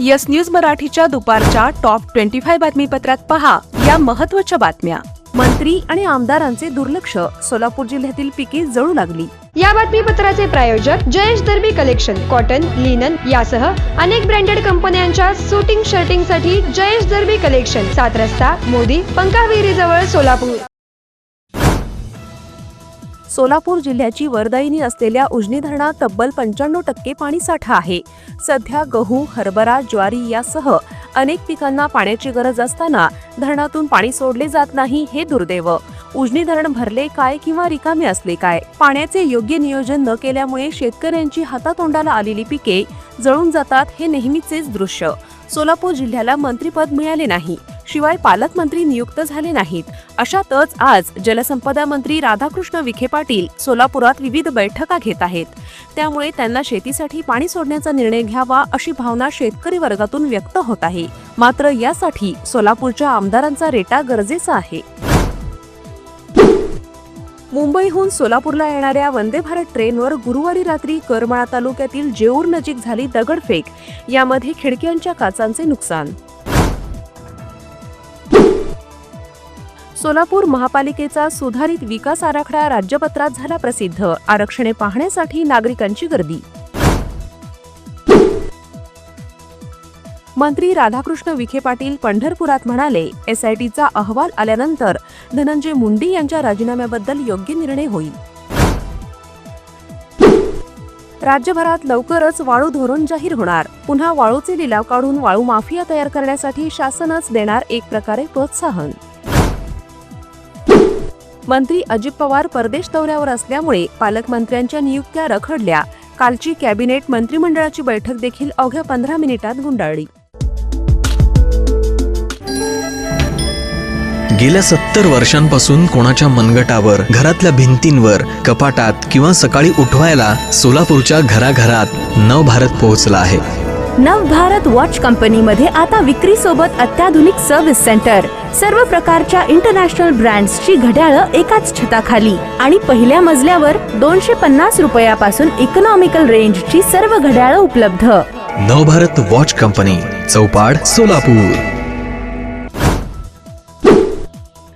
Yes news मराठीच्या दुपारच्या top 25 बातमीपत्रात पहा या महत्त्वाच्या बातम्या. मंत्री आणि आमदारांचे दुर्लक्ष, सोलापूर जिल्ह्यातील पिके जळू लागली. या बातमीपत्राचे प्रायोजक जयेश दर्बी कलेक्शन, कॉटन, लिनन यासह अनेक ब्रँडेड कंपन्यांच्या सुटिंग शर्टिंग साठी जयेश दर्बी कलेक्शन, 7 रस्ता मोदी पंकाविहिरी जवळ, सोलापूर. सोलापूर जिल्ह्याची वरदायिनी असलेल्या उजनी धरणात तब्बल 95% पाणीसाठा आहे. सध्या गहू, हरभरा, ज्वारी यासह अनेक पिकांना पाण्याची गरज असताना धरणातून पाणी सोडले जात नाही, हे दुर्दैव. उजनी धरण भरले काय किंवा रिकामे असले काय, पाण्याचे योग्य नियोजन न केल्यामुळे शेतकऱ्यांची हातातोंडाला आलेली पिके जळून जातात, हे नेहमीचेच दृश्य. सोलापूर जिल्ह्याला मंत्रिपद मिळाले नाही, शिवाय पालकमंत्री नियुक्त झाले नाहीत. अशातच आज जलसंपदा मंत्री राधाकृष्ण विखे पाटील सोलापुरात विविध बैठका घेत आहेत. त्यामुळे त्यांना शेतीसाठी पाणी सोडण्याचा निर्णय घ्यावा अशी भावना शेतकरी वर्गातून व्यक्त होत आहे. मात्र यासाठी सोलापूरच्या आमदारांचा रेटा गरजेचा आहे. मुंबईहून सोलापूरला येणाऱ्या वंदे भारत ट्रेनवर गुरुवारी रात्री करमाळा तालुक्यातील जेऊर नजीक झाली दगडफेक. यामध्ये खिडक्यांच्या काचांचे नुकसान. सोलापूर महापालिकेचा सुधारित विकास आराखडा राज्यपत्रात झाला प्रसिद्ध. आरक्षणे पाहण्यासाठी नागरिकांची गर्दी. मंत्री राधाकृष्ण विखे पाटील पंढरपुरात म्हणाले, SITचा अहवाल आल्यानंतर धनंजय मुंडे यांच्या राजीनाम्याबद्दल योग्य निर्णय होईल. राज्यभरात लवकरच वाळू धोरण जाहीर होणार. पुन्हा वाळूचे लिलाव काढून वाळू माफिया तयार करण्यासाठी शासनच देणार एक प्रकारे प्रोत्साहन. मंत्री अजित पवार परदेश दौऱ्यावर असल्यामुळे पालकमंत्र्यांच्या नियुक्त्या रखडल्या. कालची कॅबिनेट मंत्रिमंडळाची बैठक देखील अवघ्या 15 मिनिटात गुंडाळली. गेल्या 70 वर्षांपासून कोणाच्या मनगटावर, घरातल्या भिंतींवर, कपाटात किंवा सकाळी उठवायला सोलापूरच्या घराघरात नवभारत पोहोचला आहे. नवभारत वॉच कंपनीमध्ये आता विक्री सोबत अत्याधुनिक सर्व्हिस सेंटर, सर्व प्रकारच्या इंटरनॅशनल ब्रँड्सची घड्याळं एकाच छताखाली आणि पहिल्या मजल्यावर 250 रुपयापासून इकॉनॉमिकल रेंजची सर्व घड्याळं उपलब्ध. नवभारत वॉच कंपनी, चौपाड, सोलापूर.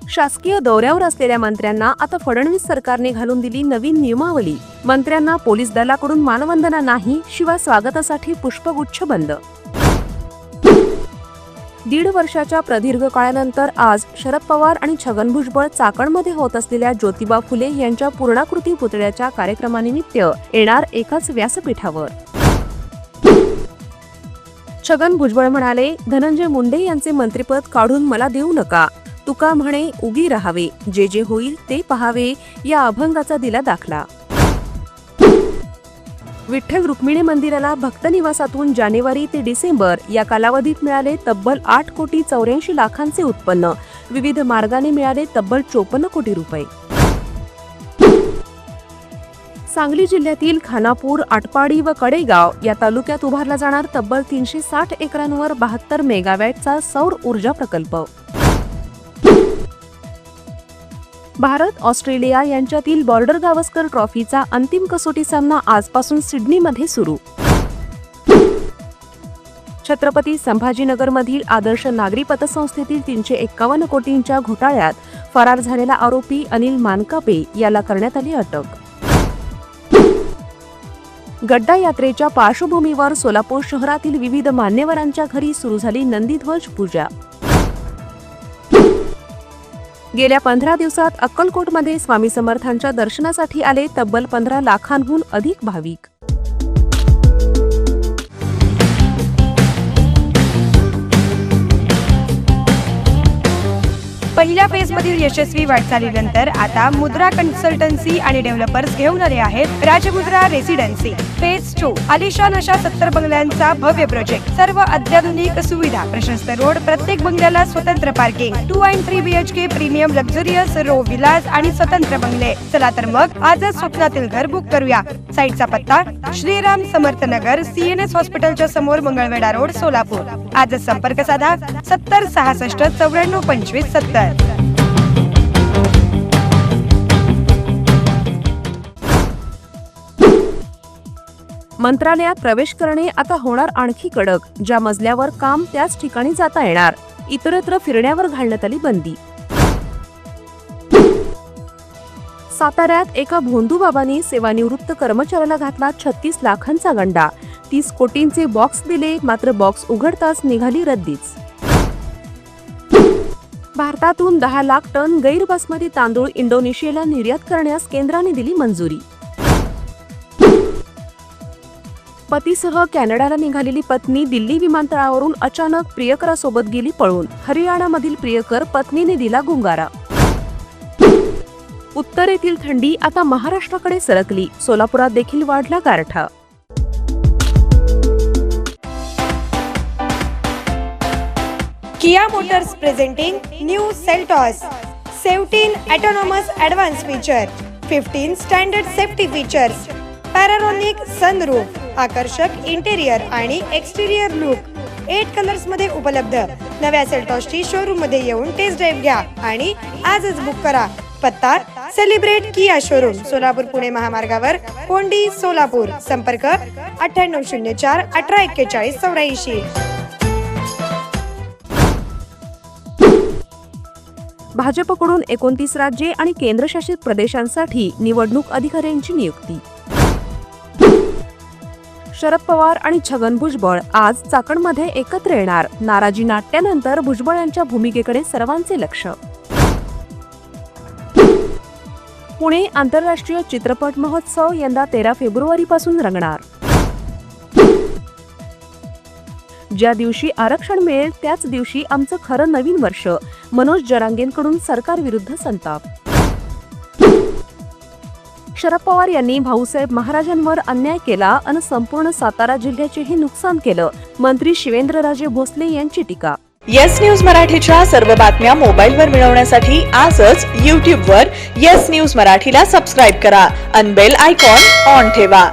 शासकीय दौऱ्यावर असलेल्या मंत्र्यांना आता फडणवीस सरकारने घालून दिली नवीन नियमावली. मंत्र्यांना पोलीस दलाकडून मानवंदना नाही, शिवाय स्वागतासाठी पुष्पगुच्छ बंद. 1.5 वर्षाच्या प्रदीर्घ काळानंतर आज शरद पवार आणि छगन भुजबळ चाकणमध्ये होत असलेल्या ज्योतिबा फुले यांच्या पूर्णाकृती पुतळ्याच्या कार्यक्रमानिमित्त येणार एकाच व्यासपीठावर. छगन भुजबळ म्हणाले, धनंजय मुंडे यांचे मंत्रिपद काढून मला देऊ नका. तुका म्हणे उगी राहावे, जे जे होईल ते पहावे, या अभंगाचा दिला दाखला. विठ्ठल रुक्मिणी मंदिराला भक्त निवासातून जानेवारी ते डिसेंबर या कालावधीत मिळाले तब्बल 8,84,00,000 उत्पन्न. विविध मार्गाने मिळाले तब्बल 54 कोटी रुपये. सांगली जिल्ह्यातील खानापूर, आटपाडी व कडेगाव या तालुक्यात उभारला जाणार तब्बल 360 एकरांवर 72 मेगावॅटचा सौर ऊर्जा प्रकल्प. भारत ऑस्ट्रेलिया यांच्यातील बॉर्डर गावस्कर ट्रॉफीचा अंतिम कसोटी सामना आजपासून सिडनीमध्ये सुरू. छत्रपती संभाजीनगरमधील आदर्श नागरी पतसंस्थेतील 351 कोटींच्या घोटाळ्यात फरार झालेला आरोपी अनिल मानकापे याला करण्यात आली अटक. गड्डा यात्रेच्या पार्श्वभूमीवर सोलापूर शहरातील विविध मान्यवरांच्या घरी सुरू झाली नंदीध्वज पूजा. गेल्या 15 दिवसात अक्कलकोटमध्ये स्वामी समर्थांच्या दर्शनासाठी आले तब्बल 15 लाखांहून अधिक भाविक. पहिल्या फेजमधील यशस्वी वाटचालीनंतर आता मुद्रा कन्सल्टन्सी आणि डेव्हलपर्स घेऊन आले आहेत राजमुद्रा रेसिडेन्सी. फेज 2 आलिशान अशा 70 बंगल्यांचा भव्य प्रोजेक्ट, सर्व अत्याधुनिक सुविधा, प्रशस्त रोड, प्रत्येक बंगल्याला स्वतंत्र parking, 2 and 3 BHK premium luxurious row villas आणि स्वतंत्र बंगले. चला तर मग आजच स्वप्नातील घर बुक करूया. साईटचा पत्ता श्रीराम समर्थ नगर, CNS हॉस्पिटलच्या समोर, मंगळवेढा रोड, सोलापूर. आजच संपर्क साधा 70 66 94 25 70. मंत्रालयात प्रवेश करणे आता होणार आणखी कडक. ज्या मजल्यावर काम त्याच ठिकाणी जाता येणार. इतरत्र फिरण्यावर घालण्यात आली बंदी. साताऱ्यात एका भोंदूबाबांनी सेवानिवृत्त कर्मचाऱ्याला घातला 36 लाखांचा गंडा. 30 कोटींचे बॉक्स दिले, मात्र बॉक्स उघडताच निघाली रद्दीच. भारतातून 10 लाख टन गैर बासमती तांदूळ इंडोनेशियाला निर्यात करण्यास केंद्राने दिली मंजुरी. पतीसह कॅनडाला निघालेली पत्नी दिल्ली विमानतळावरून अचानक प्रियकरासोबत गेली पळून. हरियाणामधील प्रियकर पत्नीने दिला गुंगारा. उत्तरेतील थंडी आता महाराष्ट्राकडे सरकली. सोलापुरात देखील वाढला गारठा. Kia Motors presenting new Seltos 17 autonomous advanced feature, 15 standard safety features, Panoramic sunroof, आकर्षक इंटेरियर आणि एक्सटेरियर लुक 8 कलर्स मध्ये उपलब्ध. नव्या सेल्टॉसची शोरूम मध्ये येऊन टेस्ट ड्राइव्ह घ्या आणि आजच बुक करा. पत्ता celebrate Kia showroom, Solapur Pune महामार्गावर, कोंडी, सोलापूर. संपर्क 9804 1841 84. भाजपकडून 29 राज्ये आणि केंद्रशासित प्रदेशांसाठी निवडणूक अधिकाऱ्यांची नियुक्ती. शरद पवार आणि छगन भुजबळ आज चाकणमध्ये एकत्र येणार. नाराजी नाट्यानंतर भुजबळ यांच्या भूमिकेकडे सर्वांचे लक्ष. पुणे आंतरराष्ट्रीय चित्रपट महोत्सव यंदा 13 फेब्रुवारीपासून रंगणार. ज्या दिवशी आरक्षण मिळेल त्याच दिवशी आमचं खरं नवीन वर्ष. मनोज जरांगेंकडून सरकारविरुद्ध संताप. शरद पवार यांनी भाऊसाहेब महाराजांवर अन्याय केला आणि संपूर्ण सातारा जिल्ह्याचेही नुकसान केलं. मंत्री शिवेंद्रराजे भोसले यांची टीका. येस न्यूज मराठीच्या सर्व बातम्या मोबाईलवर मिळवण्यासाठी आजच YouTube वर येस न्यूज मराठीला सबस्क्राईब करा आणि बेल आयकॉन ऑन ठेवा.